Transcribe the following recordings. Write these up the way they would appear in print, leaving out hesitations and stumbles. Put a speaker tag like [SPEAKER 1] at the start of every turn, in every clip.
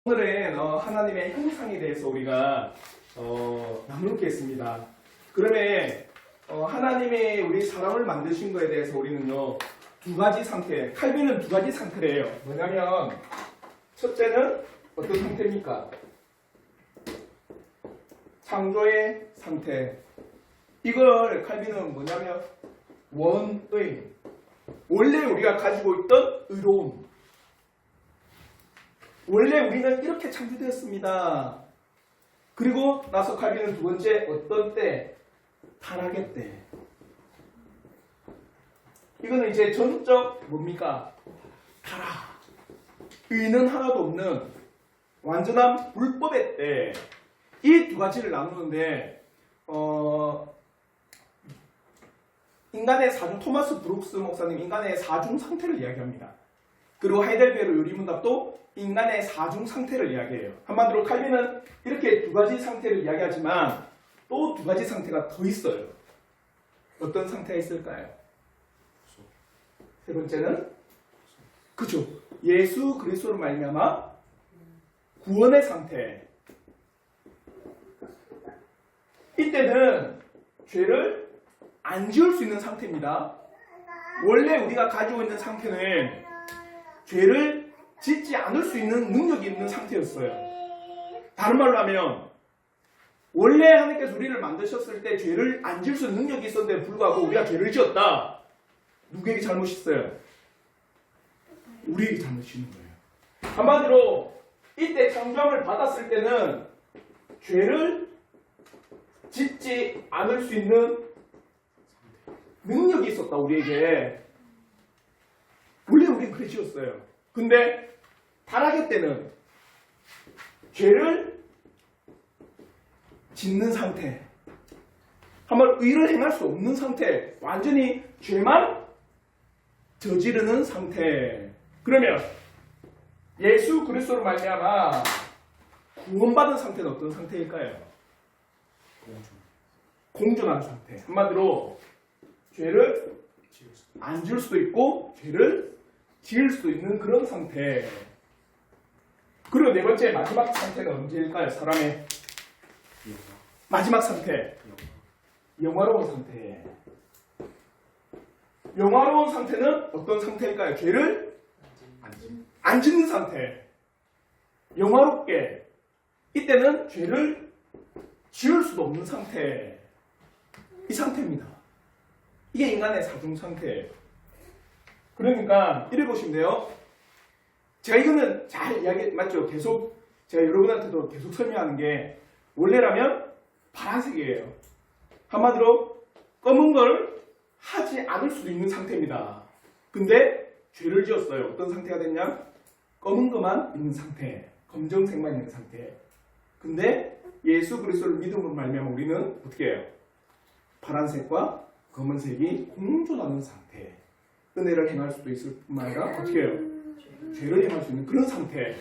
[SPEAKER 1] 오늘은 하나님의 형상에 대해서 우리가 나누겠습니다. 그러면 하나님의 우리 사람을 만드신 거에 대해서 우리는요 두 가지 상태, 칼빈은 두 가지 상태래요. 뭐냐면 첫째는 어떤 상태입니까? 창조의 상태. 이걸 칼빈은 뭐냐면 원의, 원래 우리가 가지고 있던 의로움. 원래 우리는 이렇게 창조되었습니다. 그리고 나서 칼빈은 두 번째 어떤 때? 타락의 때. 이거는 이제 전적 뭡니까? 타락. 의는 하나도 없는 완전한 불법의 때. 이 두 가지를 나누는데 인간의 사중, 토마스 브룩스 목사님 인간의 사중 상태를 이야기합니다. 그리고 하이델베르 요리문답도 인간의 사중 상태를 이야기해요. 한마디로 칼빈은 이렇게 두 가지 상태를 이야기하지만 또 두 가지 상태가 더 있어요. 어떤 상태가 있을까요? 세 번째는 그죠. 예수 그리스도로 말미암아 구원의 상태. 이때는 죄를 안 지을 수 있는 상태입니다. 원래 우리가 가지고 있는 상태는 죄를 짓지 않을 수 있는 능력이 있는 상태였어요. 다른 말로 하면 원래 하나님께서 우리를 만드셨을 때 죄를 안 지을 수 있는 능력이 있었는데 불구하고 우리가 죄를 지었다. 누구에게 잘못이 있어요? 우리에게 잘못이 있는 거예요. 한마디로 이때 창조함을 받았을 때는 죄를 짓지 않을 수 있는 능력이 있었다. 우리에게. 원래 우리는 그래 지었어요. 근데 타락의 때는 죄를 짓는 상태, 한번 의를 행할 수 없는 상태, 완전히 죄만 저지르는 상태. 그러면 예수 그리스도로 말미암아 구원받은 상태는 어떤 상태일까요? 공존한 상태. 한마디로 죄를 안 지을 수도 있고 죄를 지을 수도 있는 그런 상태. 그리고 네 번째 마지막 상태는 언제일까요? 사람의 마지막 상태. 영화로운 상태. 영화로운 상태는 어떤 상태일까요? 죄를 안 짓는 상태. 영화롭게. 이때는 죄를 지을 수도 없는 상태. 이 상태입니다. 이게 인간의 사중 상태예요. 그러니까 이래 보시면 돼요. 제가 이거는 잘 이야기 맞죠? 계속 제가 여러분한테도 계속 설명하는 게 원래라면 파란색이에요. 한마디로 검은 걸 하지 않을 수도 있는 상태입니다. 근데 죄를 지었어요. 어떤 상태가 됐냐? 검은 것만 있는 상태. 검정색만 있는 상태. 근데 예수 그리스도를 믿음으로 말미암아 우리는 어떻게 해요? 파란색과 검은색이 공존하는 상태. 은혜를 행할 수도 있을 뿐만 아니라 어떻게 해요? 죄를 행할 수 있는 그런 상태.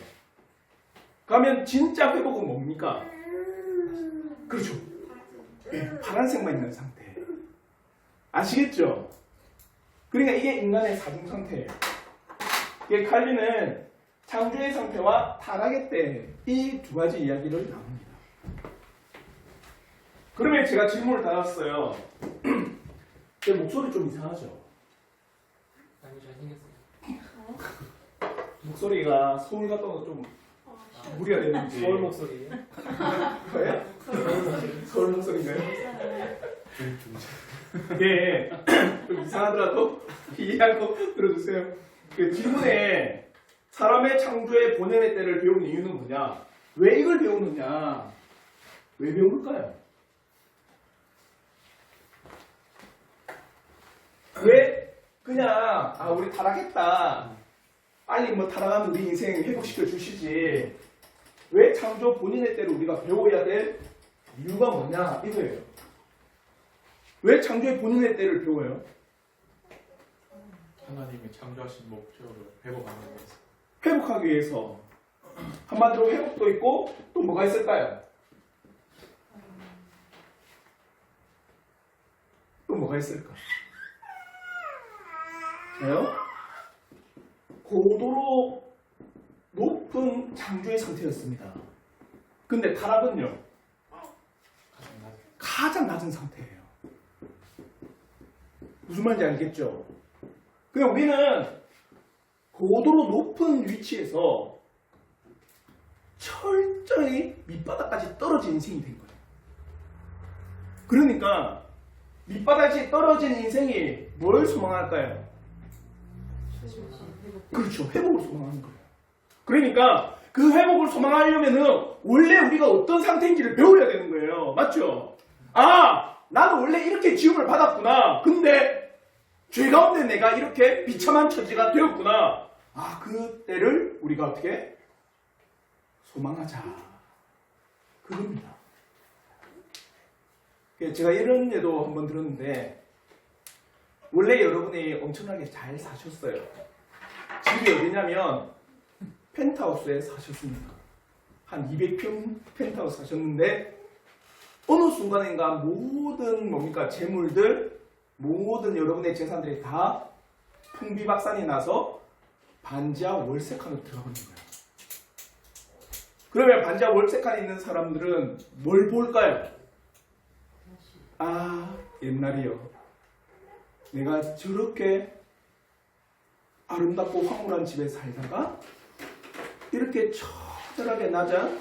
[SPEAKER 1] 그러면 진짜 회복은 뭡니까? 그렇죠. 네, 파란색만 있는 상태. 아시겠죠? 그러니까 이게 인간의 사중 상태예요. 이게 칼빈은 창조의 상태와 타락의 때 이 두 가지 이야기를 나눕니다. 그러면 제가 질문을 받았어요. 제 목소리 좀 이상하죠?
[SPEAKER 2] 아니 잘생겼어요.
[SPEAKER 1] 목소리가 서울 갔다 와서 좀 무리가 됐는지.
[SPEAKER 2] 서울 목소리예요?
[SPEAKER 1] 왜? 서울 목소리인가요? 예, 좀 이상하더라도 이해하고 들어주세요. 그 질문에 사람의 창조의 본연의 때를 배우는 이유는 뭐냐? 왜 이걸 배우느냐? 왜 배울까요? 왜 그냥 우리 타락했다. 빨리 뭐 타락하면 우리 인생 회복시켜 주시지. 왜 창조 본인의 때를 우리가 배워야 될 이유가 뭐냐? 이거예요. 왜 창조의 본인의 때를 배워요?
[SPEAKER 3] 하나님이 창조하신 목표를 회복하는 위해서.
[SPEAKER 1] 회복하기 위해서. 한마디로 회복도 있고 또 뭐가 있을까요? 또 뭐가 있을까? 왜요? 고도로 높은 높은 창조의 상태였습니다. 근데 타락은요, 가장 낮은 상태예요. 무슨 말인지 알겠죠? 그냥 우리는 고도로 높은 위치에서 철저히 밑바닥까지 떨어진 인생이 된 거예요. 그러니까 밑바닥이 떨어진 인생이 뭘 소망할까요? 그렇죠. 회복을 소망하는 거예요. 그러니까 그 회복을 소망하려면은 원래 우리가 어떤 상태인지를 배워야 되는 거예요. 맞죠? 아, 나도 원래 이렇게 지음을 받았구나. 근데 죄 가운데 내가 이렇게 비참한 처지가 되었구나. 아, 그때를 우리가 어떻게 소망하자. 그겁니다. 제가 이런 예도 한번 들었는데, 원래 여러분이 엄청나게 잘 사셨어요. 집이 어디냐면 펜트하우스에 사셨습니다. 한 200평 펜트하우스 사셨는데 어느 순간인가 모든 뭡니까 재물들, 모든 여러분의 재산들이 다 풍비박산이 나서 반지하 월세칸으로 들어가는 거예요. 그러면 반지하 월세칸에 있는 사람들은 뭘 볼까요? 아, 옛날이요. 내가 저렇게 아름답고 황홀한 집에 살다가 이렇게 처절하게 낮은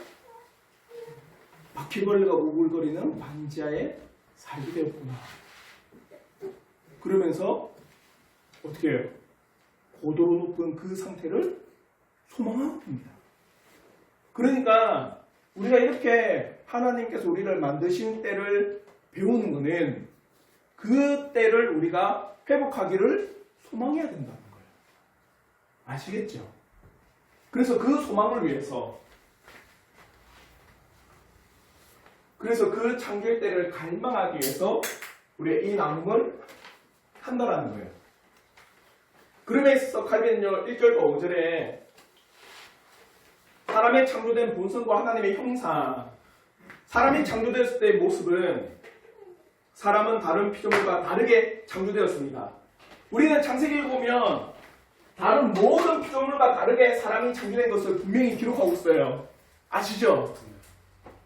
[SPEAKER 1] 바퀴벌레가 우글거리는 반지하에 살게 되었구나. 그러면서 어떻게 해요? 고도로 높은 그 상태를 소망하는 겁니다. 그러니까 우리가 이렇게 하나님께서 우리를 만드신 때를 배우는 것은 그 때를 우리가 회복하기를 소망해야 된다는 거예요. 아시겠죠? 그래서 그 소망을 위해서, 그래서 그 창조의 때를 갈망하기 위해서 우리가 이 나눔을 한다라는 거예요. 그럼에 있어서 칼빈은요 1절과 5절에 사람의 창조된 본성과 하나님의 형상, 사람이 창조되었을 때의 모습은 사람은 다른 피조물과 다르게 창조되었습니다. 우리는 창세기를 보면 다른 모든 피조물과 다르게 사람이 창조된 것을 분명히 기록하고 있어요. 아시죠?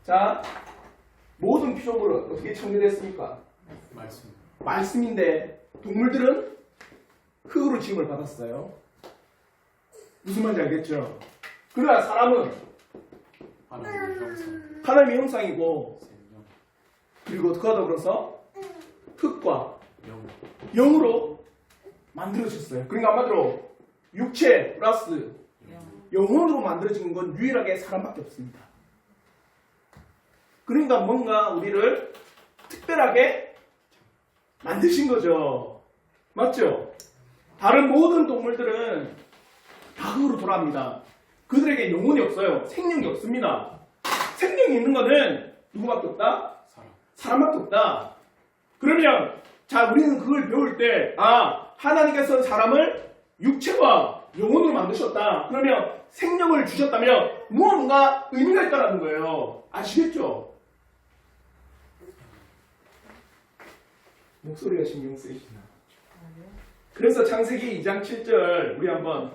[SPEAKER 1] 자, 모든 피조물은 어떻게 창조됐습니까? 말씀인데 동물들은 흙으로 지음을 받았어요. 무슨 말인지 알겠죠? 그러나 사람은 하나님의 형상이고, 그리고 그와 더불어서 흙과 영으로 만들어졌어요. 그러니까 한마디로 육체 플러스 영혼으로 만들어진 건 유일하게 사람밖에 없습니다. 그러니까 뭔가 우리를 특별하게 만드신 거죠. 맞죠? 다른 모든 동물들은 다 흙으로 돌아갑니다. 그들에게 영혼이 없어요. 생명이 없습니다. 생명이 있는 것은 누구밖에 없다? 사람밖에 없다. 그러면 자, 우리는 그걸 배울 때 하나님께서 사람을 육체와 영혼으로 만드셨다. 그러면 생명을 주셨다면 무언가 의미가 있다는 거예요. 아시겠죠? 목소리가 신경 쓰이시나? 그래서 창세기 2장 7절 우리 한번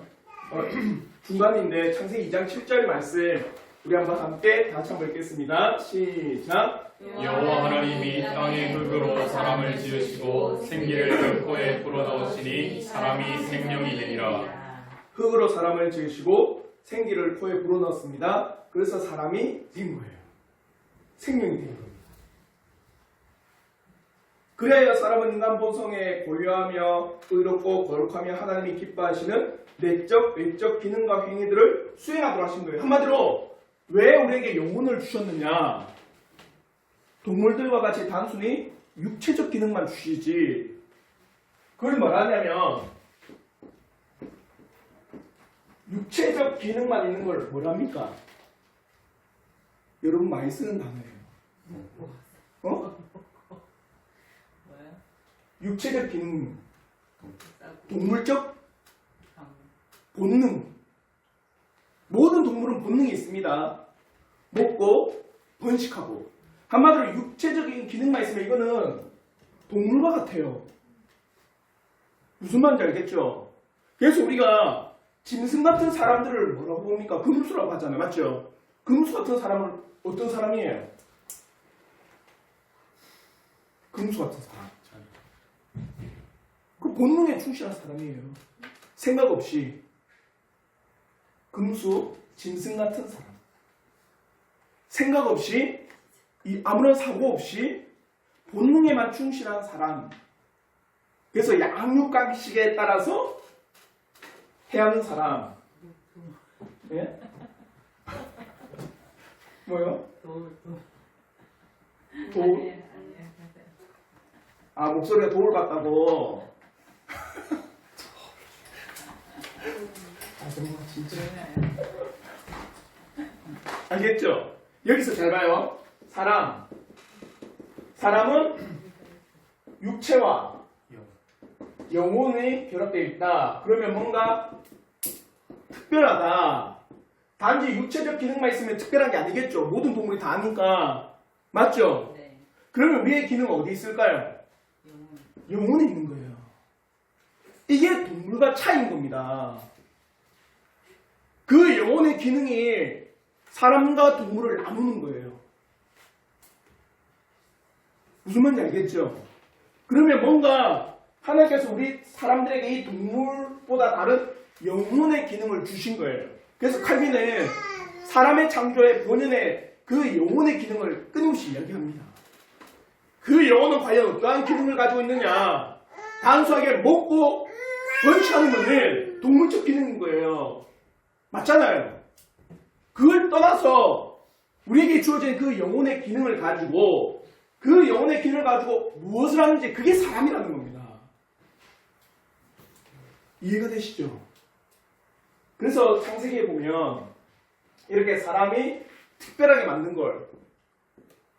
[SPEAKER 1] 중간인데 창세기 2장 7절 말씀 우리 한번 함께 다시 한번 읽겠습니다. 시작.
[SPEAKER 3] 여호와 하나님이 땅의 흙으로 사람을 지으시고 생기를 코에 불어넣으시니 사람이 생명이 되니라.
[SPEAKER 1] 흙으로 사람을 지으시고 생기를 코에 불어넣었습니다. 그래서 사람이 된 거예요. 생명이 된 겁니다. 그래야 사람은 인간 본성에 고유하며 의롭고 거룩하며 하나님이 기뻐하시는 내적, 외적 기능과 행위들을 수행하도록 하신 거예요. 한마디로 왜 우리에게 영혼을 주셨느냐? 동물들과 같이 단순히 육체적 기능만 주시지. 그걸 뭐라냐면 육체적 기능만 있는 걸 뭐랍니까? 여러분 많이 쓰는 단어예요. 어? 육체적 기능, 동물적 본능. 모든 동물은 본능이 있습니다. 먹고 번식하고. 한마디로 육체적인 기능만 있으면 이거는 동물과 같아요. 무슨 말인지 알겠죠? 그래서 우리가 짐승 같은 사람들을 뭐라고 봅니까? 금수라고 하잖아요. 맞죠? 금수 같은 사람은 어떤 사람이에요? 금수 같은 사람. 그 본능에 충실한 사람이에요. 생각 없이. 금수, 짐승 같은 사람. 생각 없이, 아무런 사고 없이 본능에만 충실한 사람. 그래서 양육강식에 따라서 해야 하는 사람. 예? 뭐요? 도울? 아, 목소리가 도울 같다고. 아, 정말 진짜. 알겠죠? 여기서 잘 봐요. 사람은 육체와 영혼이 결합되어 있다. 그러면 뭔가 특별하다. 단지 육체적 기능만 있으면 특별한 게 아니겠죠. 모든 동물이 다 아니까. 맞죠?
[SPEAKER 4] 네.
[SPEAKER 1] 그러면 우리의 기능은 어디 있을까요? 영혼에 있는 거예요. 이게 동물과 차이인 겁니다. 그 영혼의 기능이 사람과 동물을 나누는 거예요. 무슨 말인지 알겠죠? 그러면 뭔가 하나님께서 우리 사람들에게 이 동물보다 다른 영혼의 기능을 주신 거예요. 그래서 칼빈은 사람의 창조의 본연의 그 영혼의 기능을 끊임없이 이야기합니다. 그 영혼은 과연 어떠한 기능을 가지고 있느냐? 단순하게 먹고 번식하는 것은 동물적 기능인 거예요. 맞잖아요. 그걸 떠나서 우리에게 주어진 그 영혼의 기능을 가지고 그 영혼의 기능을 가지고 무엇을 하는지 그게 사람이라는 겁니다. 이해가 되시죠? 그래서 창세기에 보면 이렇게 사람이 특별하게 만든 걸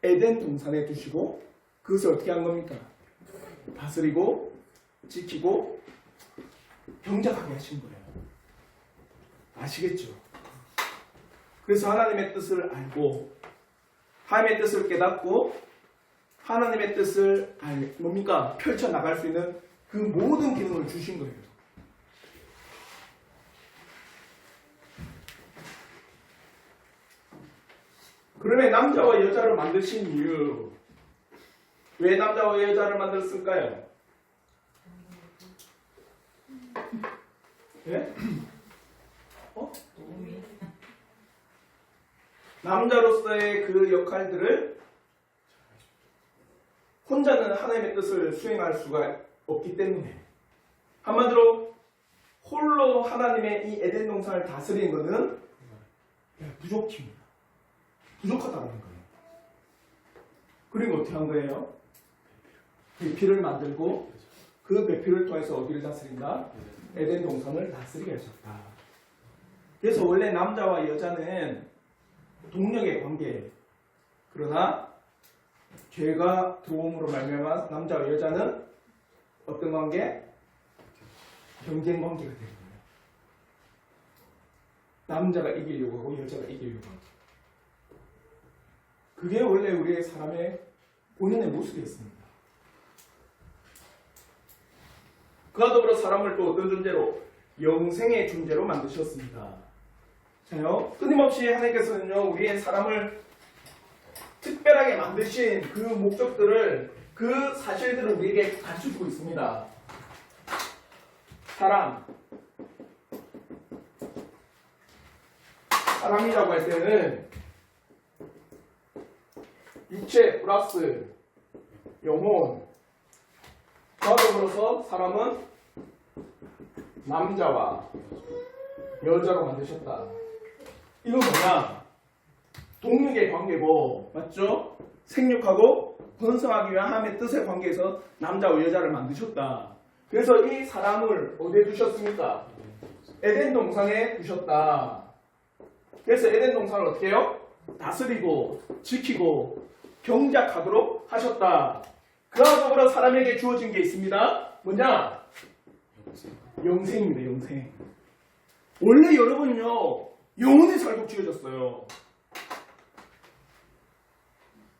[SPEAKER 1] 에덴 동산에 두시고 그것을 어떻게 한 겁니까? 다스리고 지키고 경작하게 하신 거예요. 아시겠죠? 그래서 하나님의 뜻을 알고 하나님의 뜻을 깨닫고 하나님의 뜻을 뭡니까? 펼쳐나갈 수 있는 그 모든 기능을 주신 거예요. 그러면 남자와 여자를 만드신 이유, 왜 남자와 여자를 만들었을까요? 예? 남자로서의 그 역할들을 혼자는 하나님의 뜻을 수행할 수가 없기 때문에 한마디로 홀로 하나님의 이 에덴 동산을 다스리는 것은 부족합니다. 부족하다는 거예요. 그리고 어떻게 한 거예요? 배필을 만들고 그 배필을 통해서 어디를 다스린다? 에덴 동산을 다스리게 하셨다. 그래서 원래 남자와 여자는 동력의 관계. 그러나 죄가 들어옴으로 말미암아 남자와 여자는 어떤 관계? 경쟁 관계가 되는 거예요. 남자가 이기려고 하고 여자가 이기려고 하고. 그게 원래 우리의 사람의 본연의 모습이었습니다. 그와 더불어 사람을 또 어떤 존재로? 영생의 존재로 만드셨습니다. 자요, 끊임없이 하나님께서는요, 우리의 사람을 특별하게 만드신 그 목적들을, 그 사실들을 우리에게 가르쳐주고 있습니다. 사람이라고 할 때는 육체 플러스 영혼, 그와 더불어서 사람은 남자와 여자로 만드셨다. 이건 뭐냐? 동력의 관계고, 맞죠? 생육하고 번성하기 위한 하나님의 뜻의 관계에서 남자와 여자를 만드셨다. 그래서 이 사람을 어디에 두셨습니까? 에덴 동산에 두셨다. 그래서 에덴 동산을 어떻게 해요? 다스리고 지키고 경작하도록 하셨다. 그와 더불어 사람에게 주어진 게 있습니다. 뭐냐? 영생입니다. 영생. 원래 여러분은요, 영원히 살고 지어졌어요.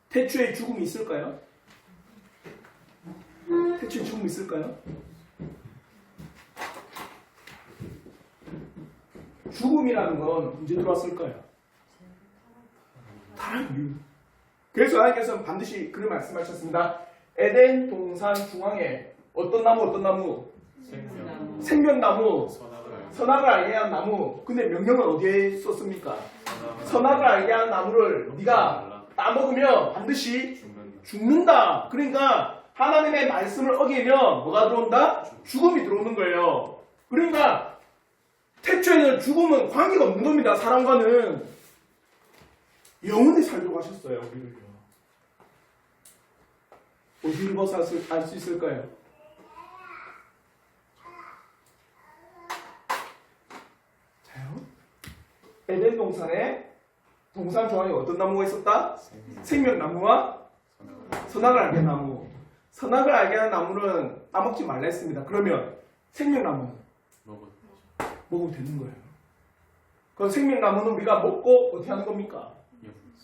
[SPEAKER 1] 태초에 죽음이 있을까요? 태초에 죽음이 있을까요? 죽음이라는 건 언제 들어왔을까요? 타락 이후. 그래서 하나님께서는 반드시 그를 말씀하셨습니다. 에덴 동산 중앙에 어떤 나무?
[SPEAKER 3] 생명.
[SPEAKER 1] 생명나무,
[SPEAKER 3] 선악을 알게
[SPEAKER 1] 선악을 알게 한 나무. 근데 명령을 어디에 썼습니까? 선악을 알게 한 나무를 네가 따먹으면 반드시 죽는다. 그러니까 하나님의 말씀을 어기면 뭐가 들어온다? 죽음이 들어오는 거예요. 그러니까 태초에는 죽음은 관계가 없는 겁니다. 사람과는 영원히 살도록 하셨어요. 우리를요. 어디를 봐서 알 수 있을까요? 자요. 에덴 동산에 동산 중앙에 어떤 나무가 있었다? 생명나무와 선악을 알게 한 나무. 선악을 알게 한 나무는 따먹지 말라 했습니다. 그러면 생명나무는 먹으면 되는 거예요. 그럼 생명나무는 우리가 먹고 어떻게 하는 겁니까?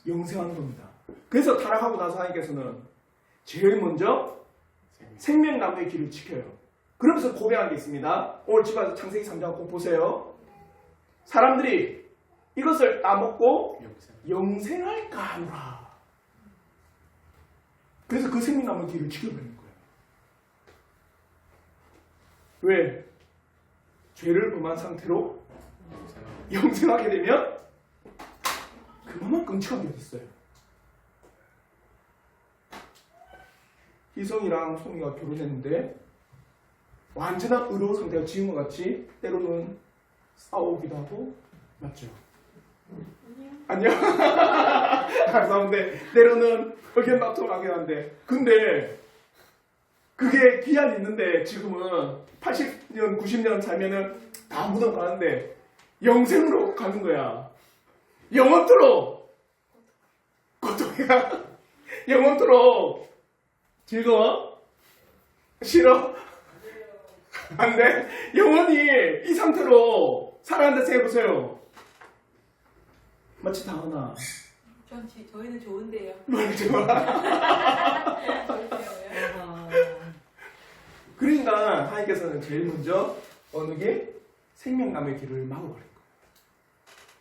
[SPEAKER 1] 영생하는 겁니다. 그래서 타락하고 나서 하나님께서는 제일 먼저 생명나무의 길을 지켜요. 그러면서 고백한 게 있습니다. 오늘 집안에서 창세기 3장 꼭 보세요. 사람들이 이것을 따먹고 영생할까 하노라. 그래서 그 생명나무의 길을 지켜버리는 거예요. 왜? 죄를 범한 상태로 영생하게 되면 그만한 끔찍한 게 있어요. 희성이랑 송이가 결혼했는데 완전한 의로운 상태가 지금과 같이 때로는 싸우기도 하고 맞죠? 아니요. 감사한데 때로는 의견 다툼하긴 한데 근데 그게 기한이 있는데 지금은 80년 90년 살면은 다 묻어가는데 영생으로 가는 거야. 영원토록 고통이야. 영원토록 즐거워? 싫어? 안 돼? 영원히 이 상태로 살아간다 생각해보세요. 마치 다하나
[SPEAKER 4] 저희는 좋은데요.
[SPEAKER 1] 뭘 좋아. 그러니까 하나님께서는 제일 먼저 어느 게 생명나무의 길을 막아버린 거예요.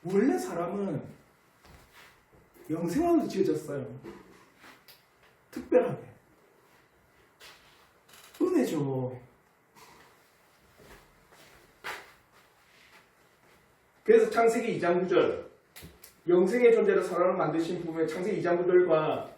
[SPEAKER 1] 원래 사람은 영생하면서 지어졌어요. 특별하게. 은혜죠. 그래서 창세기 2장 9절 영생의 존재로 사람을 만드신 부분의 창세기 2장 9절과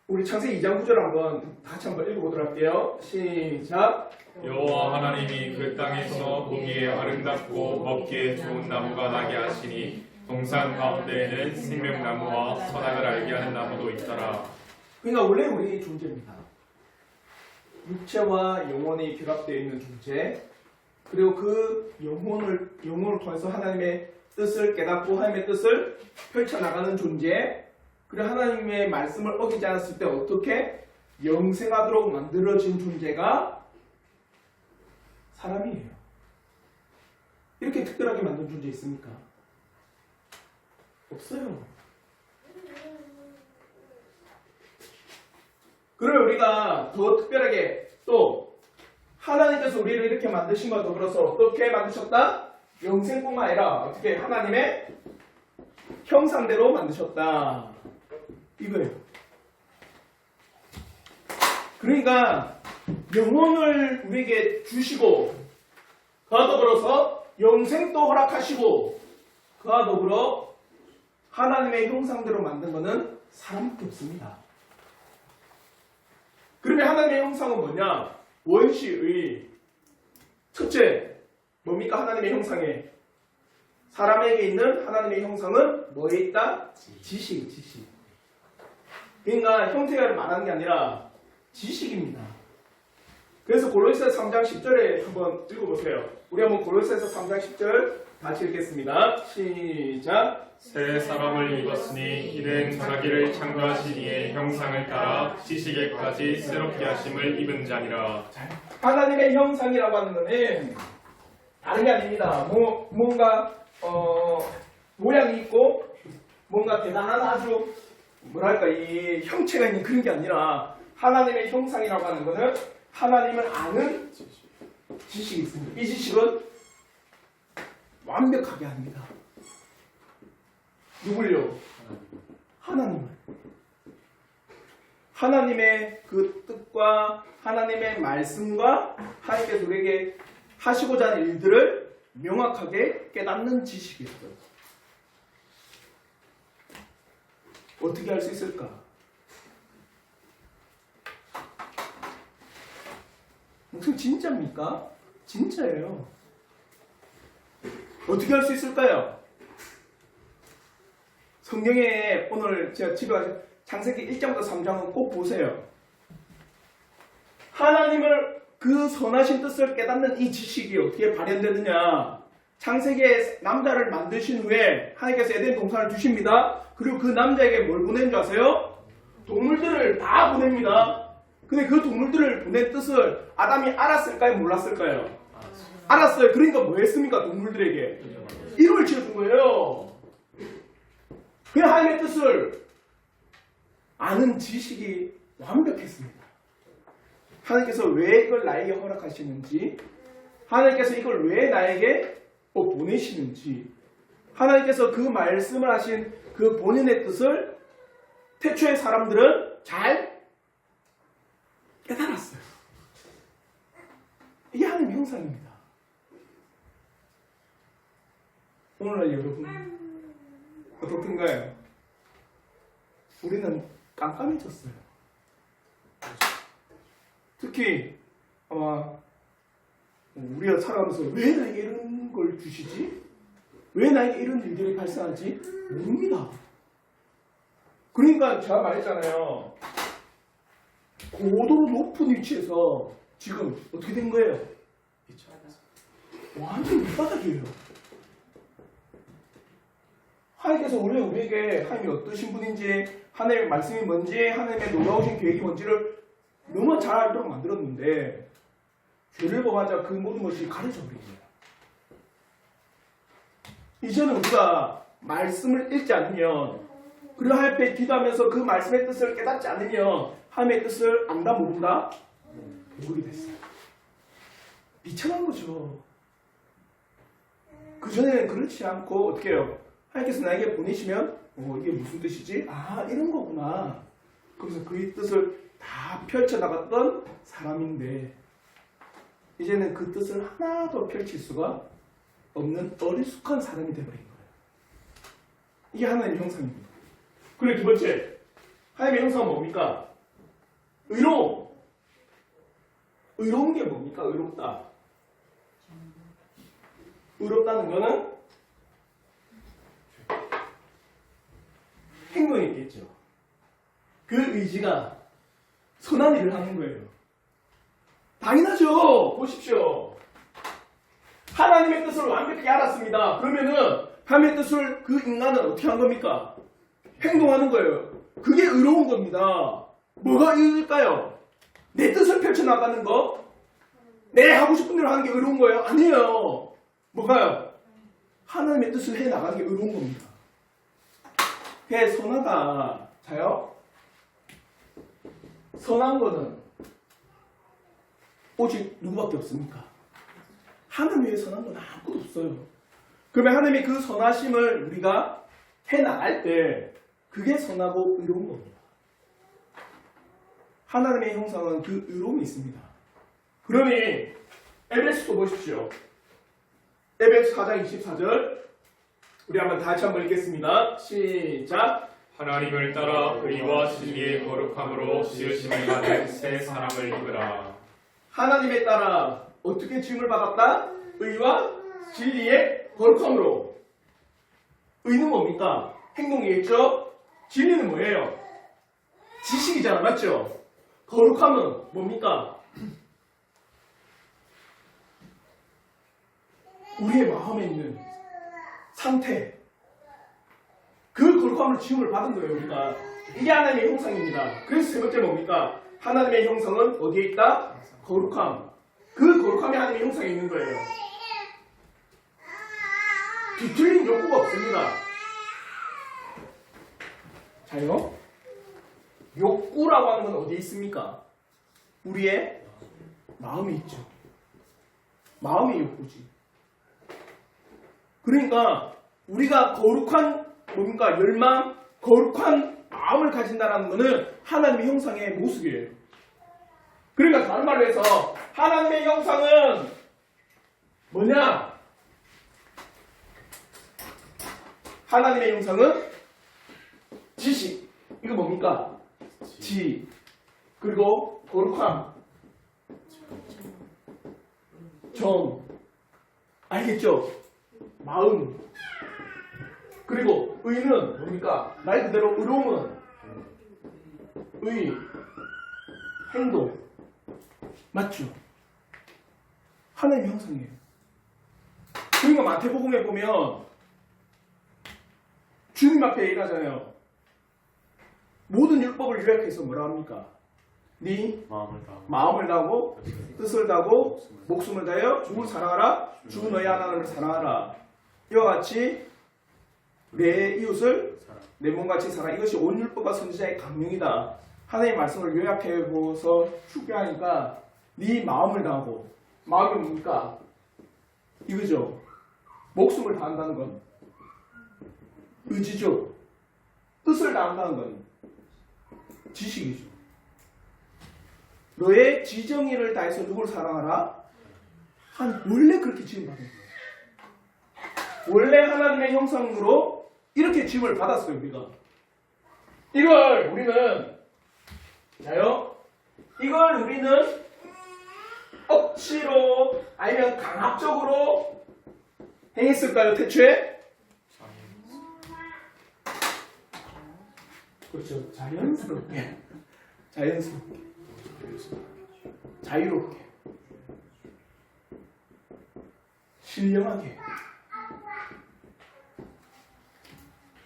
[SPEAKER 1] 우리 창세기 2장 9절 한번 같이 한번 읽어보도록 할게요. 시작.
[SPEAKER 3] 여호와 하나님이 그 땅에서 보기에 아름답고 먹기에 좋은 나무가 나게 하시니 동산 가운데에는 생명나무와 선악을 알게 하는 나무도 있더라.
[SPEAKER 1] 그러니까 원래 우리의 존재입니다. 육체와 영혼이 결합되어 있는 존재. 그리고 그 영혼을 통해서 하나님의 뜻을 깨닫고 하나님의 뜻을 펼쳐나가는 존재. 그리고 하나님의 말씀을 어기지 않았을 때 어떻게 영생하도록 만들어진 존재가 사람이에요. 이렇게 특별하게 만든 존재 있습니까? 없어요. 그러면 우리가 더 특별하게 또 하나님께서 우리를 이렇게 만드신 것과 더불어서 어떻게 만드셨다? 영생뿐만 아니라 어떻게 하나님의 형상대로 만드셨다. 이거예요. 그러니까 영혼을 우리에게 주시고 그와 더불어서 영생도 허락하시고 그와 더불어 하나님의 형상대로 만든 것은 사람밖에 없습니다. 그러면 하나님의 형상은 뭐냐? 원시의 첫째 뭡니까? 하나님의 형상에 사람에게 있는 하나님의 형상은 뭐에 있다? 지식. 그러니까 형태를 말하는 게 아니라 지식입니다. 그래서 골로새서 3장 10절에 한번 읽어보세요. 우리 한번 골로새서 3장 10절 같이 읽겠습니다. 시작.
[SPEAKER 3] 새 사람을 입었으니 이는 자기를 창조하신 이의 형상을 따라 지식에까지 새롭게 하심을 입은 자니라.
[SPEAKER 1] 하나님의 형상이라고 하는 것은 다른 게 아닙니다. 뭔가 모양이 있고 뭔가 대단한 아주 뭐랄까 이 형체가 있는 그런 게 아니라 하나님의 형상이라고 하는 것은 하나님을 아는 지식이 있습니다. 이 지식은 완벽하게 합니다. 누굴요? 하나님을. 하나님의 그 뜻과 하나님의 말씀과 하나님께서 우리에게 하시고자 하는 일들을 명확하게 깨닫는 지식이었어요. 어떻게 할 수 있을까? 목사님 진짜입니까? 진짜예요. 어떻게 할 수 있을까요? 성경에 오늘 제가 집에 가서 창세기 1장부터 3장은 꼭 보세요. 하나님을 그 선하신 뜻을 깨닫는 이 지식이 어떻게 발현되느냐. 창세기에 남자를 만드신 후에 하나님께서 에덴 동산을 주십니다. 그리고 그 남자에게 뭘 보낸 줄 아세요? 동물들을 다 보냅니다. 근데 그 동물들을 보낸 뜻을 아담이 알았을까요? 몰랐을까요? 알았어요. 그러니까 뭐 했습니까? 동물들에게 이름을 지어준 거예요. 그냥 하나님의 뜻을 아는 지식이 완벽했습니다. 하나님께서 왜 이걸 나에게 허락하시는지, 하나님께서 이걸 왜 나에게 보내시는지, 하나님께서 그 말씀을 하신 그 본인의 뜻을 태초의 사람들은 잘 깨달았어요. 이게 하나님의 형상입니다. 오늘날 여러분 어떻든가요? 우리는 깜깜해졌어요. 특히 아마 우리가 살아가면서 왜 나에게 이런 걸 주시지? 왜 나에게 이런 일들이 발생하지? 모릅니다. 그러니까 제가 말했잖아요. 고도로 높은 위치에서 지금 어떻게 된 거예요? 완전 밑바닥이에요. 하나님께서 원래 우리에게 하나님이 어떠신 분인지, 하나님의 말씀이 뭔지, 하나님의 놀라우신 계획이 뭔지를 너무 잘 알도록 만들었는데 죄를 범하자 그 모든 것이 가려져 버린 거예요. 이제는 우리가 말씀을 읽지 않으면, 그리고 하나님 앞에 기도하면서 그 말씀의 뜻을 깨닫지 않으면 하나님의 뜻을 안다 모른다? 모르게 됐어요. 비천한 거죠. 그전에는 그렇지 않고 어떻게 해요? 하나님께서 나에게 보내시면 이게 무슨 뜻이지? 아, 이런 거구나. 그래서 그의 뜻을 다 펼쳐나갔던 사람인데 이제는 그 뜻을 하나도 펼칠 수가 없는 어리숙한 사람이 되어버린 거예요. 이게 하나님의 형상입니다. 그리고 두 번째, 하나님의 형상은 뭡니까? 의로움. 의로운 게 뭡니까? 의롭다. 의롭다는 거는 행동이 있겠죠. 그 의지가 선한 일을 하는 거예요. 당연하죠. 보십시오. 하나님의 뜻을 완벽히 알았습니다. 그러면은 하나님의 뜻을 그 인간은 어떻게 한 겁니까? 행동하는 거예요. 그게 의로운 겁니다. 뭐가 의일까요? 내 뜻을 펼쳐나가는 거? 내 하고 싶은 대로 하는 게 의로운 거예요? 아니에요. 뭐가요? 하나님의 뜻을 해나가는 게 의로운 겁니다. 선하다. 자요? 선한 거는 오직 누구밖에 없습니까? 하나님 외에 선한 건 아무것도 없어요. 그러면 하나님의 그 선하심을 우리가 해나갈 때 그게 선하고 의로운 겁니다. 하나님의 형상은 그 의로움이 있습니다. 그러니 에베소서 보십시오. 에베소 4장 24절 우리 같이 한번 읽겠습니다. 시작.
[SPEAKER 3] 하나님을 따라 의와 진리의 거룩함으로 지으심을 받은 새 사람을 입으라.
[SPEAKER 1] 하나님에 따라 어떻게 지음을 받았다? 의와 진리의 거룩함으로. 의는 뭡니까? 행동이겠죠? 진리는 뭐예요? 지식이잖아, 맞죠? 거룩함은 뭡니까? 우리의 마음에 있는 상태. 그 거룩함으로 지음을 받은 거예요, 우리가. 이게 하나님의 형상입니다. 그래서 세 번째 뭡니까? 하나님의 형상은 어디에 있다? 거룩함. 그 거룩함이 하나님의 형상에 있는 거예요. 뒤틀린 욕구가 없습니다. 자요? 욕구라고 하는 건 어디에 있습니까? 우리의 마음에 있죠. 마음의 욕구지. 그러니까 우리가 거룩한 뭡니까? 열망, 거룩한 마음을 가진다는 것은 하나님의 형상의 모습이에요. 그러니까 다른 말로 해서 하나님의 형상은 뭐냐? 하나님의 형상은 지식. 이거 뭡니까? 지. 그리고 거룩함. 정. 알겠죠? 마음. 그리고 의는 뭡니까? 말 그대로 의로움은 의, 행동. 맞죠? 하나님의 형상이에요. 그러니까 마태복음에 보면 주님 앞에 얘기하잖아요. 모든 율법을 요약해서 뭐라 합니까? 네 마음을 다하고 뜻을 다하고 목숨을 다하여 주를 사랑하라. 주 너희 하나님을 사랑하라. 이와 같이 내 이웃을 내 몸같이 사랑. 이것이 온 율법과 선지자의 강령이다. 하나님의 말씀을 요약해보서 추구하니까 네 마음을 다하고, 마음이 뭡니까? 이거죠. 목숨을 다한다는 건 의지죠. 뜻을 다한다는 건 지식이죠. 너의 지정의를 다해서 누구를 사랑하라? 원래 그렇게 지음받은 거예요. 원래 하나님의 형상으로 이렇게 지음을 받았어요, 우리가. 이걸 우리는, 자요? 이걸 우리는 억지로 아니면 강압적으로 행했을까요, 태초에? 그렇죠. 자연스럽게. 자유롭게. 신령하게.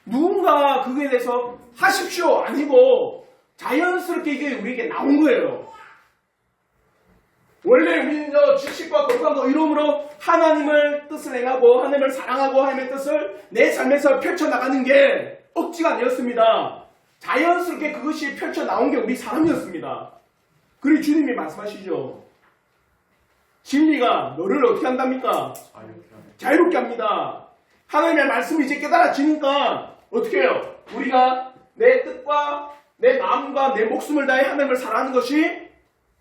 [SPEAKER 1] 누군가 그거에 대해서 하십시오 아니고 자연스럽게 이게 우리에게 나온 거예요. 원래 우리는 지식과 거룩함과 의로움으로 하나님을 뜻을 행하고 하나님을 사랑하고 하나님의 뜻을 내 삶에서 펼쳐나가는 게 억지가 아니었습니다. 자연스럽게 그것이 펼쳐나온 게 우리 사람이었습니다. 그리고 주님이 말씀하시죠. 진리가 너를 어떻게 한답니까? 자유롭게 합니다. 하나님의 말씀이 이제 깨달아지니까 어떻게 해요? 우리가 내 뜻과 내 마음과 내 목숨을 다해 하나님을 사랑하는 것이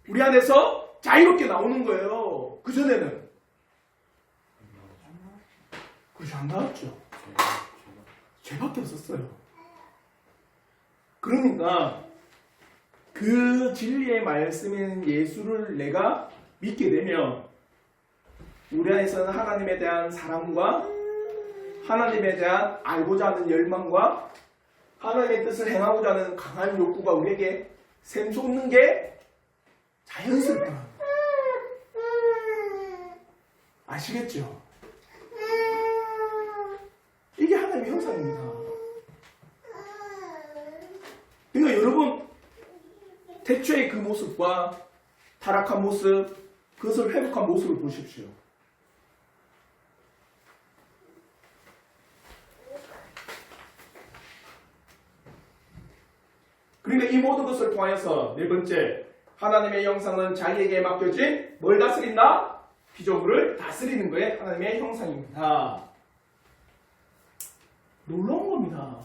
[SPEAKER 1] 우리 안에서 자유롭게 나오는 거예요. 그전에는 그것이 안 나왔죠. 죄밖에 없었어요. 그러니까 그 진리의 말씀인 예수를 내가 믿게 되면 우리 안에서는 하나님에 대한 사랑과 하나님에 대한 알고자 하는 열망과 하나님의 뜻을 행하고자 하는 강한 욕구가 우리에게 샘솟는 게 자연스럽다. 아시겠죠? 이게 하나님의 형상입니다. 그러니까 여러분 태초의 그 모습과 타락한 모습, 그것을 회복한 모습을 보십시오. 그러니까 이 모든 것을 통하여서 네 번째, 하나님의 형상은 자기에게 맡겨진 뭘 다스린다? 피조물을 다스리는 거에 하나님의 형상입니다. 놀라운 겁니다.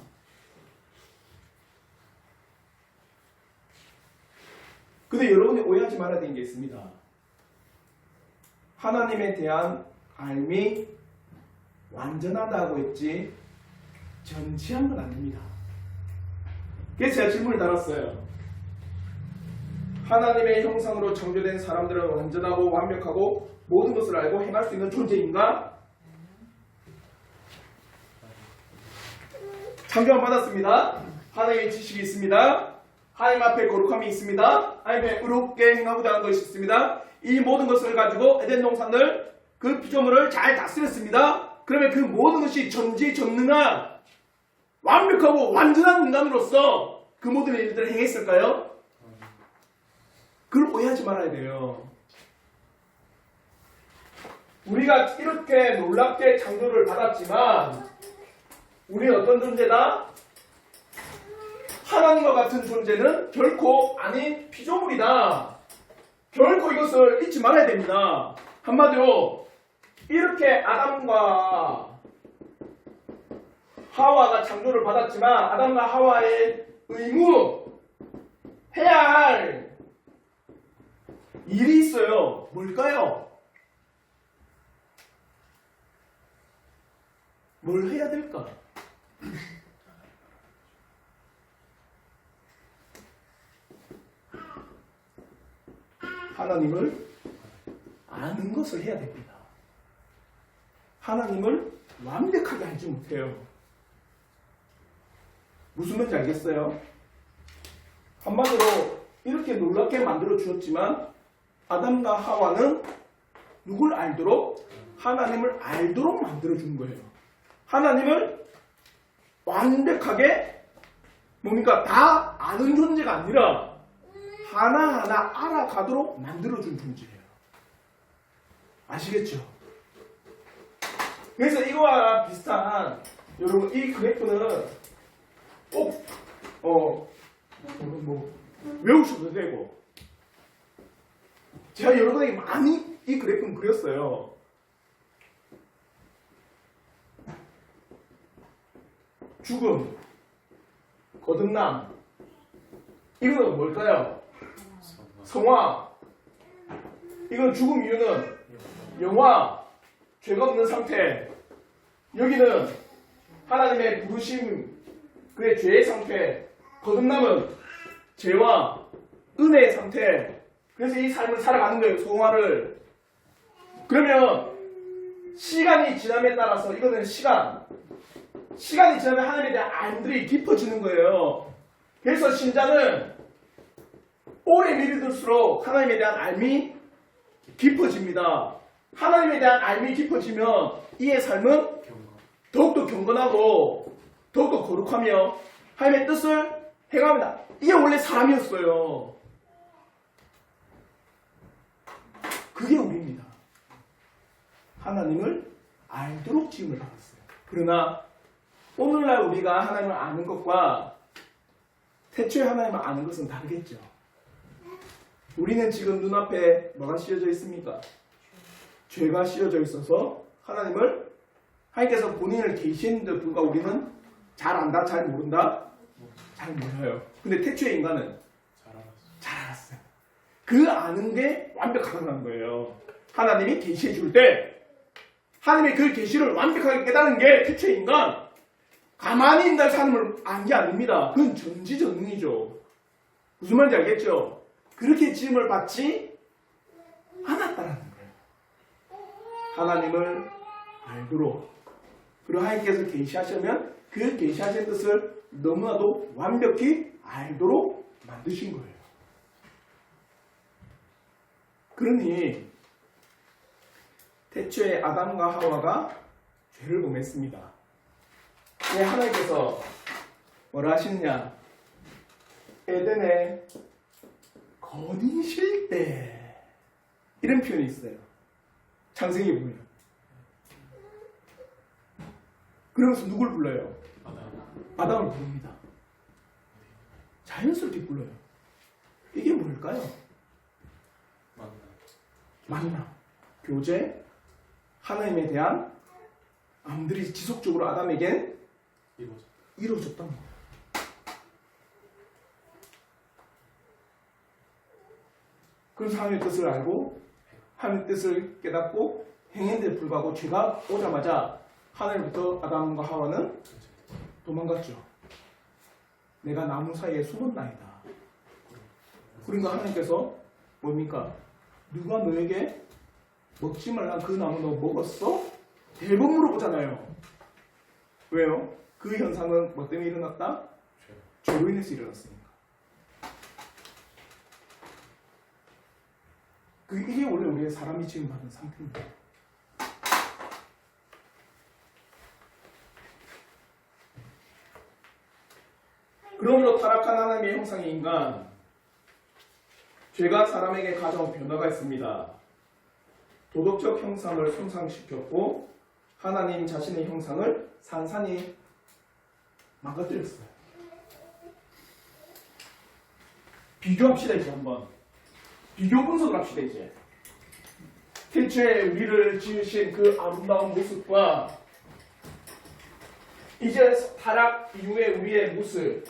[SPEAKER 1] 근데 여러분이 오해하지 말아야 되는 게 있습니다. 하나님에 대한 알미 완전하다고 했지 전지한 건 아닙니다. 그래서 제가 질문을 달았어요. 하나님의 형상으로 창조된 사람들은 완전하고 완벽하고 모든 것을 알고 행할 수 있는 존재인가? 창조함 받았습니다. 하나님의 지식이 있습니다. 하나님 앞에 거룩함이 있습니다. 하나님의 의롭게 행하고자 하는 것이 있습니다. 이 모든 것을 가지고 에덴 동산을 그 피조물을 잘 다스렸습니다. 그러면 그 모든 것이 전지전능한 완벽하고 완전한 인간으로서 그 모든 일들을 행했을까요? 그걸 오해하지 말아야 돼요. 우리가 이렇게 놀랍게 창조를 받았지만 우리는 어떤 존재다? 하나님과 같은 존재는 결코 아닌 피조물이다. 결코 이것을 잊지 말아야 됩니다. 한마디로 이렇게 아담과 하와가 창조를 받았지만 아담과 하와의 의무 해야 할 일이 있어요. 뭘까요? 뭘 해야 될까? 하나님을 아는 것을 해야 됩니다. 하나님을 완벽하게 알지 못해요. 무슨 말인지 알겠어요? 한마디로 이렇게 놀랍게 만들어 주었지만 아담과 하와는 누굴 알도록? 하나님을 알도록 만들어 준 거예요. 하나님을 완벽하게 뭡니까? 다 아는 존재가 아니라 하나하나 알아가도록 만들어준 존재예요. 아시겠죠? 그래서 이거와 비슷한 여러분 이 그래프는 꼭 외우셔도 되고 제가 여러분에게 많이 이 그래프는 그렸어요. 죽음, 거듭남, 이거는 뭘까요? 성화. 이건 죽음 이유는 영화, 죄가 없는 상태. 여기는 하나님의 부르심, 그의 죄의 상태. 거듭남은 죄와 은혜의 상태. 그래서 이 삶을 살아가는 거예요. 성화를. 그러면 시간이 지남에 따라서 이거는 시간이 지나면 하나님에 대한 알들이 깊어지는 거예요. 그래서 신자는 오래 믿을수록 하나님에 대한 알미 깊어집니다. 하나님에 대한 알미 깊어지면 이의 삶은 더욱더 경건하고 더욱더 거룩하며 하나님의 뜻을 행합니다. 이게 원래 사람이었어요. 그게 우리입니다. 하나님을 알도록 지음을 받았어요. 그러나 오늘날 우리가 하나님을 아는 것과 태초에 하나님을 아는 것은 다르겠죠. 우리는 지금 눈앞에 뭐가 씌워져 있습니까? 죄가 씌워져 있어서 하나님께서 본인을 계시는데 불구하고 우리는 잘 안다, 잘 모른다? 잘 몰라요. 근데 태초의 인간은 잘 알았어요. 그 아는 게 완벽하다는 거예요. 하나님이 계시해 줄 때 하나님의 그 계시를 완벽하게 깨달은 게 태초의 인간. 가만히 있는 삶을 안 게 아닙니다. 그건 전지전능이죠. 무슨 말인지 알겠죠? 그렇게 지음을 받지 않았다는 거예요. 하나님을 알도록. 그리고 하나님께서 계시하시면 그 계시하신 뜻을 너무나도 완벽히 알도록 만드신 거예요. 그러니 태초에 아담과 하와가 죄를 범했습니다. 하나님께서 뭐라 하시느냐? 에덴에 거니실 때 이런 표현이 있어요. 창세기 보면. 그러면서 누굴 불러요? 아담을 부릅니다. 자연스럽게 불러요. 이게 뭘까요? 만나, 교제, 하나님에 대한 암들이 지속적으로 아담에겐 이루어졌단 말이에요. 그래서 하나님의 뜻을 알고 하나님의 뜻을 깨닫고 행했는데 불구하고 죄가 오자마자 하늘부터 아담과 하와는 도망갔죠. 내가 나무 사이에 숨었나이다. 그러니까 하나님께서 뭡니까? 누가 너에게 먹지 말란 그 나무 너 먹었어? 대번 물어보잖아요. 왜요? 그 현상은 뭐 때문에 일어났다? 죄로 인해서 일어났으니까. 이게 원래 우리의 사람이 지금 받은 상태입니다. 그러므로 타락한 하나님의 형상의 인간, 죄가 사람에게 가져온 변화가 있습니다. 도덕적 형상을 손상시켰고 하나님 자신의 형상을 산산이 망가뜨렸어요. 비교합시다. 이제 한번 비교 분석을 합시다. 이제 태초에 우리를 지으신 그 아름다운 모습과 이제 타락 이후에 우리의 모습.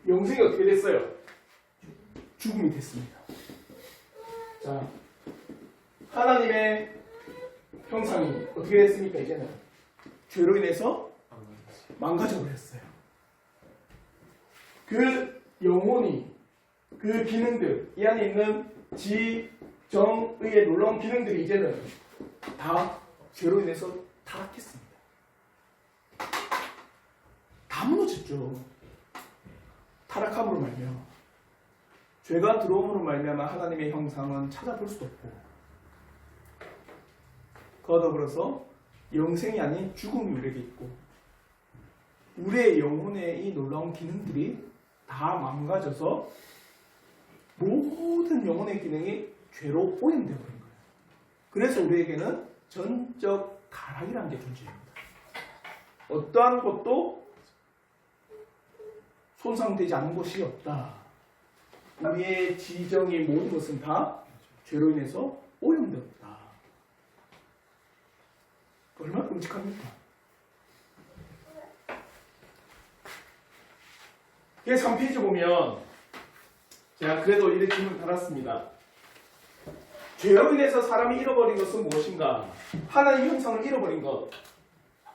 [SPEAKER 1] 영생이 어떻게 됐어요? 죽음이 됐습니다. 자, 하나님의 형상이 어떻게 됐습니까? 이제는 죄로 인해서 망가져 버렸어요. 그 영혼이, 그 기능들, 이 안에 있는 지, 정, 의의 놀라운 기능들이 이제는 다 죄로 인해서 타락했습니다. 다 무너졌죠. 타락함으로 말미암아 죄가 들어옴으로 말미암아 하나님의 형상은 찾아볼 수도 없고, 그와 더불어서 영생이 아닌 죽음이 우리에게 있고, 우리의 영혼의 이 놀라운 기능들이 다 망가져서 모든 영혼의 기능이 죄로 오염되어 버린 거예요. 그래서 우리에게는 전적 타락이라는 게 존재합니다. 어떠한 것도 손상되지 않은 것이 없다. 우리의 지정의 모든 것은 다 죄로 인해서 오염되었다. 얼마나 끔찍합니까? 그래서 3페이지 보면 제가 그래도 이렇게 질문 달았습니다. 죄로 인해서 사람이 잃어버린 것은 무엇인가? 하나님의 형상을 잃어버린 것.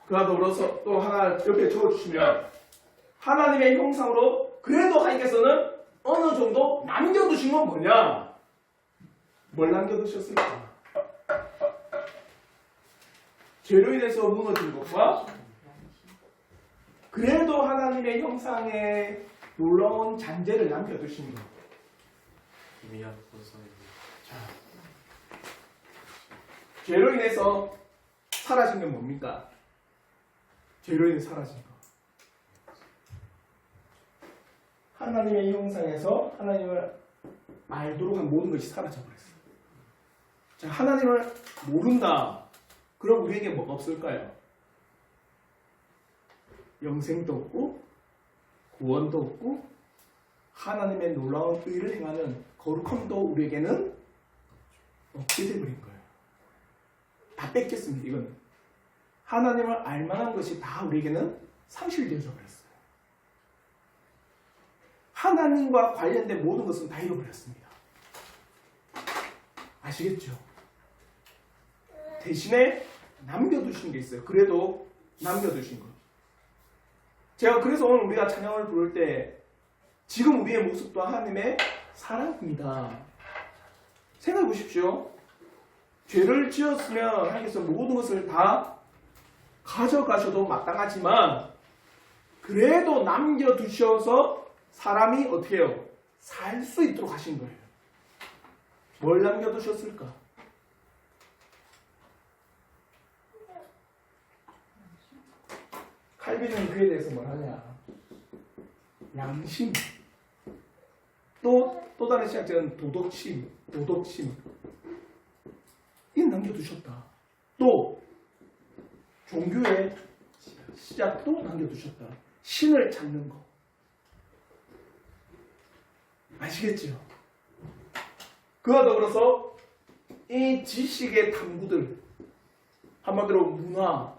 [SPEAKER 1] 그와 더불어서 또 하나 옆에 적어주시면, 하나님의 형상으로 그래도 하나님께서는 어느 정도 남겨두신 건 뭐냐? 뭘 남겨두셨을까? 죄로 인해서 무너진 것과 그래도 하나님의 형상에 놀라운 잔재를 남겨두신 것. 자, 죄로 인해서 사라진 건 뭡니까? 죄로 인해 사라진 것. 하나님의 형상에서 하나님을 알도록 한 모든 것이 사라져버렸어요. 자, 하나님을 모른다. 그럼 우리에게 뭐가 없을까요? 영생도 없고 구원도 없고 하나님의 놀라운 의를 행하는 거룩함도 우리에게는 없게 되어버린 거예요. 다 뺏겼습니다. 이건 하나님을 알만한 것이 다 우리에게는 상실되어져 버렸어요. 하나님과 관련된 모든 것은 다 잃어버렸습니다. 아시겠죠? 대신에 남겨두신 게 있어요. 그래도 남겨두신 것. 제가 그래서 오늘 우리가 찬양을 부를 때 지금 우리의 모습도 하나님의 사랑입니다. 생각해 보십시오. 죄를 지었으면 하나님께서 모든 것을 다 가져가셔도 마땅하지만 그래도 남겨두셔서 사람이 어떻게 해요? 살 수 있도록 하신 거예요. 뭘 남겨두셨을까? 칼빈은 그에 대해서 뭘 하냐? 양심. 또 다른 신학자는 도덕심. 이 남겨두셨다. 또 종교의 시작도 남겨두셨다. 신을 찾는 거. 아시겠죠? 그와 더불어서 이 지식의 탐구들, 한마디로 문화,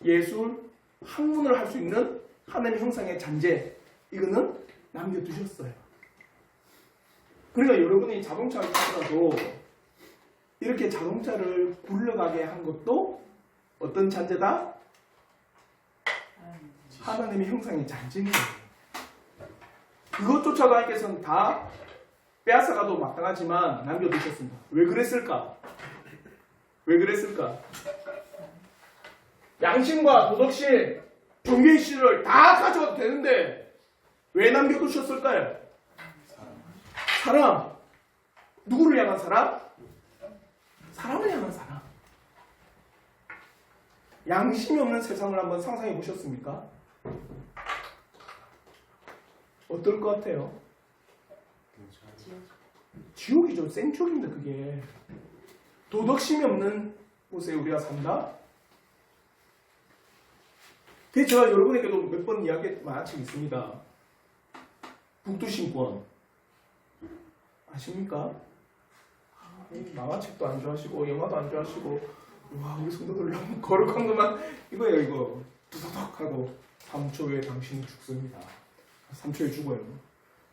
[SPEAKER 1] 예술, 학문을 할 수 있는 하나님의 형상의 잔재, 이거는 남겨두셨어요. 그러니까 여러분이 자동차를 타더라도 이렇게 자동차를 굴러가게 한 것도 어떤 잔재다? 하나님의 형상의 잔재인 거예요. 그것조차도 하나님께서는 다 빼앗아가도 마땅하지만 남겨두셨습니다. 왜 그랬을까? 양심과 도덕심, 종교의 씨를 다 가져가도 되는데 왜 남겨두셨을까요? 사람. 누구를 향한 사람? 사람을 향한 사람. 양심이 없는 세상을 한번 상상해 보셨습니까? 어떨 것 같아요? 지옥이죠. 생초입니다. 그게. 도덕심이 없는 곳에 우리가 산다? 그게 제가 여러분에게도 몇 번 이야기했던 책이 있습니다. 북두신권. 아십니까? 만화책도 안 좋아하시고 영화도 안 좋아하시고 와 우리 성도들 너무 거룩한 것만 이거예요 이거 두덕덕 하고 3초 후에 당신은 죽습니다. 3초에 죽어요.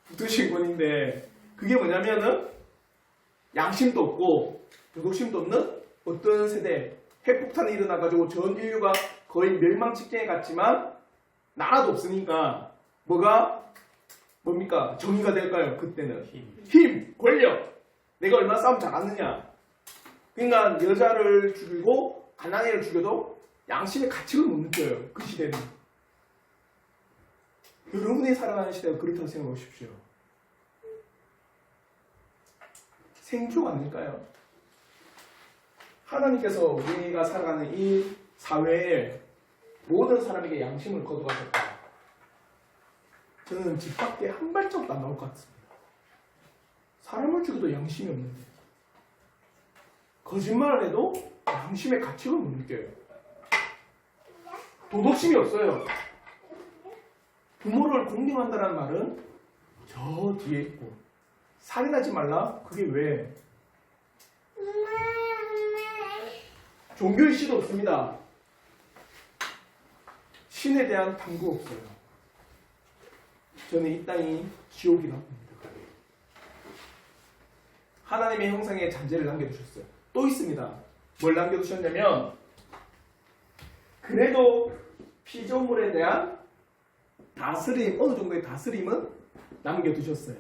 [SPEAKER 1] 붙으신 분인데 그게 뭐냐면은 양심도 없고 도덕심도 없는 어떤 세대 핵폭탄이 일어나가지고 전 인류가 거의 멸망 직전에 갔지만 나라도 없으니까 뭡니까? 정의가 될까요? 그때는 힘, 권력 내가 얼마나 싸움 잘하느냐. 그러니까 여자를 죽이고 가난이를 죽여도 양심의 가치를 못 느껴요. 그 시대는. 여러분이 살아가는 시대가 그렇다고 생각해 보십시오. 생존 아닐까요? 하나님께서 우리가 살아가는 이 사회에 모든 사람에게 양심을 거두어줬다. 저는 집 밖에 한 발짝도 안 나올 것 같습니다. 사람을 죽여도 양심이 없는데 거짓말을 해도 양심의 가치를 못 느껴요. 도덕심이 없어요. 부모를 공경한다는 말은 저 뒤에 있고 살인하지 말라? 그게 왜? 종교의식도 없습니다. 신에 대한 탐구 없어요. 저는 이 땅이 지옥이라고 봅니다. 하나님의 형상에 잔재를 남겨두셨어요. 또 있습니다. 뭘 남겨두셨냐면 그래도 피조물에 대한 다스림, 어느 정도의 다스림은 남겨두셨어요.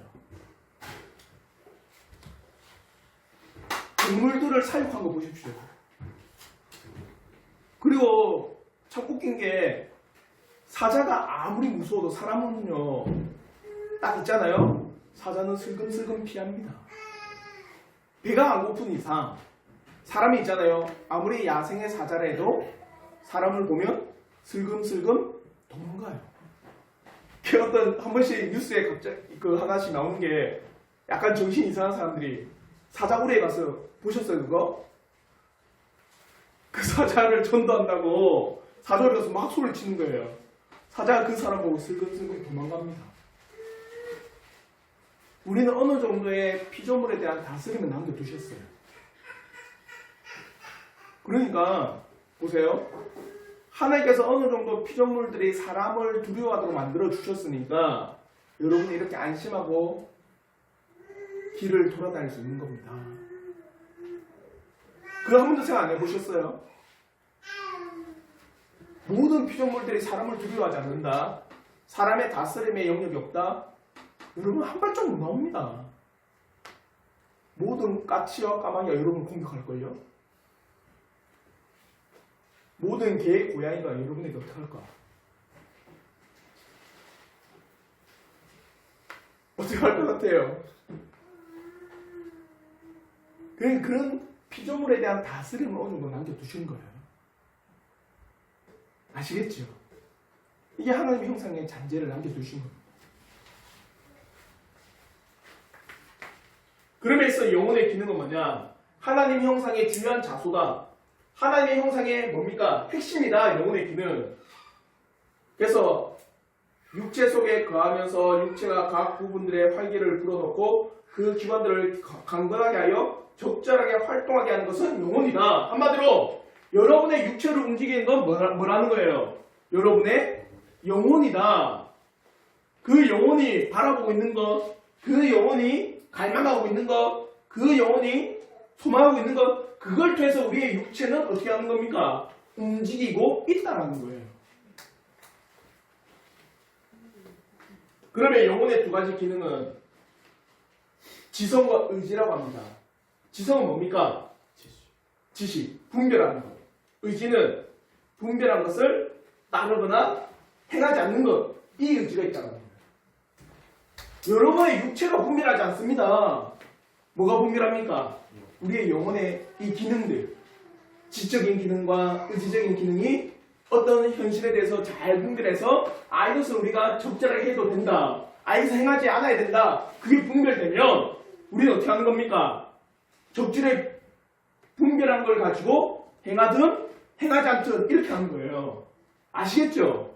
[SPEAKER 1] 동물들을 사육한 거 보십시오. 그리고 참 웃긴 게 사자가 아무리 무서워도 사람은요 딱 있잖아요. 사자는 슬금슬금 피합니다. 배가 안 고픈 이상 사람이 있잖아요. 아무리 야생의 사자라 해도 사람을 보면 슬금슬금 도망가요. 그 어떤 한 번씩 뉴스에 갑자기 그 하나씩 나오는 게 약간 정신 이상한 사람들이 사자굴에 가서 보셨어요 그거? 그 사자를 전도한다고 사자굴에 가서 막 소리 치는 거예요. 사자가 그 사람 보고 슬금슬금 도망갑니다. 우리는 어느 정도의 피조물에 대한 다스림을 남겨두셨어요. 그러니까 보세요. 하나님께서 어느 정도 피조물들이 사람을 두려워하도록 만들어 주셨으니까 여러분이 이렇게 안심하고 길을 돌아다닐 수 있는 겁니다. 그거 한 번도 생각 안 해보셨어요? 모든 피조물들이 사람을 두려워하지 않는다. 사람의 다스림의 영역이 없다. 여러분 한 발짝 못 나옵니다. 모든 까치와 까마귀가 여러분을 공격할걸요? 모든 개, 고양이가 여러분에게 어떻게 할까? 어떻게 할 것 같아요? 그런 피조물에 대한 다스림을 어느 정도 남겨두신 거예요. 아시겠죠? 이게 하나님의 형상의 잔재를 남겨두신 겁니다. 그러면서 영혼의 기능은 뭐냐? 하나님 형상의 중요한 자소다. 하나님의 형상의 뭡니까? 핵심이다. 영혼의 기능. 그래서 육체 속에 거하면서 육체가 각 부분들의 활기를 불어넣고 그 기관들을 강건하게 하여 적절하게 활동하게 하는 것은 영혼이다. 한마디로 여러분의 육체를 움직이는 건 뭐라는 거예요? 여러분의 영혼이다. 그 영혼이 바라보고 있는 것, 그 영혼이 갈망하고 있는 것, 그 영혼이 소망하고 있는 것, 그걸 통해서 우리의 육체는 어떻게 하는 겁니까? 움직이고 있다는 거예요. 그러면 영혼의 두 가지 기능은 지성과 의지라고 합니다. 지성은 뭡니까? 지식, 분별하는 것. 의지는 분별한 것을 따르거나 행하지 않는 것. 이 의지가 있다는 겁니다. 여러분의 육체가 분별하지 않습니다. 뭐가 분별합니까? 우리의 영혼의 이 기능들, 지적인 기능과 의지적인 기능이 어떤 현실에 대해서 잘 분별해서 이것을 우리가 적절하게 해도 된다. 이것을 행하지 않아야 된다. 그게 분별되면 우리는 어떻게 하는 겁니까? 적절히 분별한 걸 가지고 행하든 행하지 않든 이렇게 하는 거예요. 아시겠죠?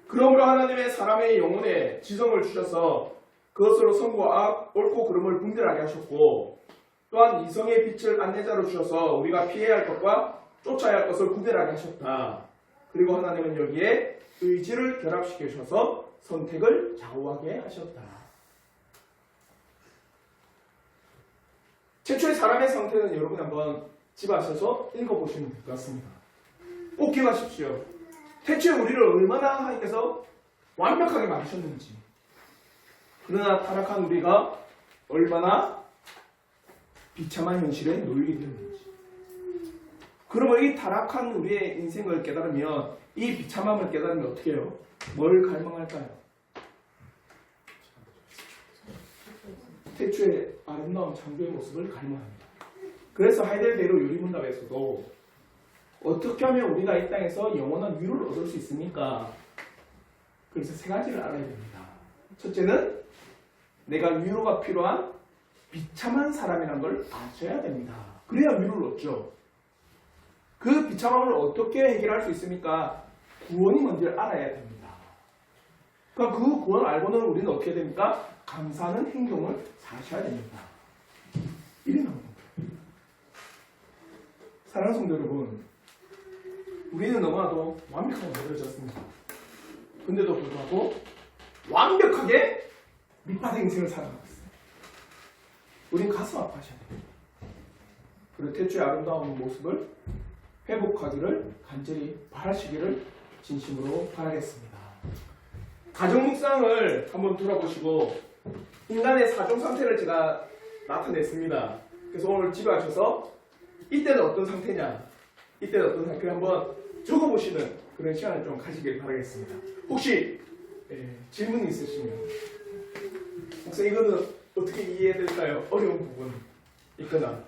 [SPEAKER 1] 그러므로 하나님의 사람의 영혼에 지성을 주셔서 그것으로 선과 악, 옳고 그름을 분별하게 하셨고 또한 이성의 빛을 안내자로 주셔서 우리가 피해야 할 것과 쫓아야 할 것을 구별하게 하셨다. 그리고 하나님은 여기에 의지를 결합시켜 주셔서 선택을 좌우하게 하셨다. 최초의 사람의 상태는 여러분 한번 집에 가셔서 읽어보시면 될 것 같습니다. 꼭 기억하십시오. 태초에 우리를 얼마나 하나님께서 완벽하게 만드셨는지, 그러나 타락한 우리가 얼마나 비참한 현실에 놓이게 되었는지. 그러면 이 타락한 우리의 인생을 깨달으면, 이 비참함을 깨달으면 어떻게 해요? 뭘 갈망할까요? 태초의 아름다운 창조의 모습을 갈망합니다. 그래서 하이델베르 유리문답에서도 어떻게 하면 우리가 이 땅에서 영원한 위로를 얻을 수 있습니까? 그래서 세 가지를 알아야 됩니다. 첫째는 내가 위로가 필요한 비참한 사람이라는 걸 아셔야 됩니다. 그래야 위로를 얻죠. 그 비참함을 어떻게 해결할 수 있습니까? 구원이 뭔지를 알아야 됩니다. 그러니까 그 구원을 알고는 우리는 어떻게 됩니까? 감사하는 행동을 사셔야 됩니다. 이래 나오는 거예요. 사랑하는 성도 여러분, 우리는 너무나도 완벽하게 만들어졌습니다. 근데도 불구하고 완벽하게 밑바닥 인생을 살아가고 있어요. 우린 가슴 아파하셔야 됩니다. 그리고 태초의 아름다운 모습을 회복하기를 간절히 바라시기를 진심으로 바라겠습니다. 가정 묵상을 한번 돌아보시고 인간의 사종 상태를 제가 나타냈습니다. 그래서 오늘 집에 가셔서 이때는 어떤 상태냐, 이때는 어떤 상태를 한번 적어보시는 그런 시간을 좀 가지길 바라겠습니다. 혹시 질문이 있으시면, 목사님 이거는 어떻게 이해해야 될까요? 어려운 부분 있거나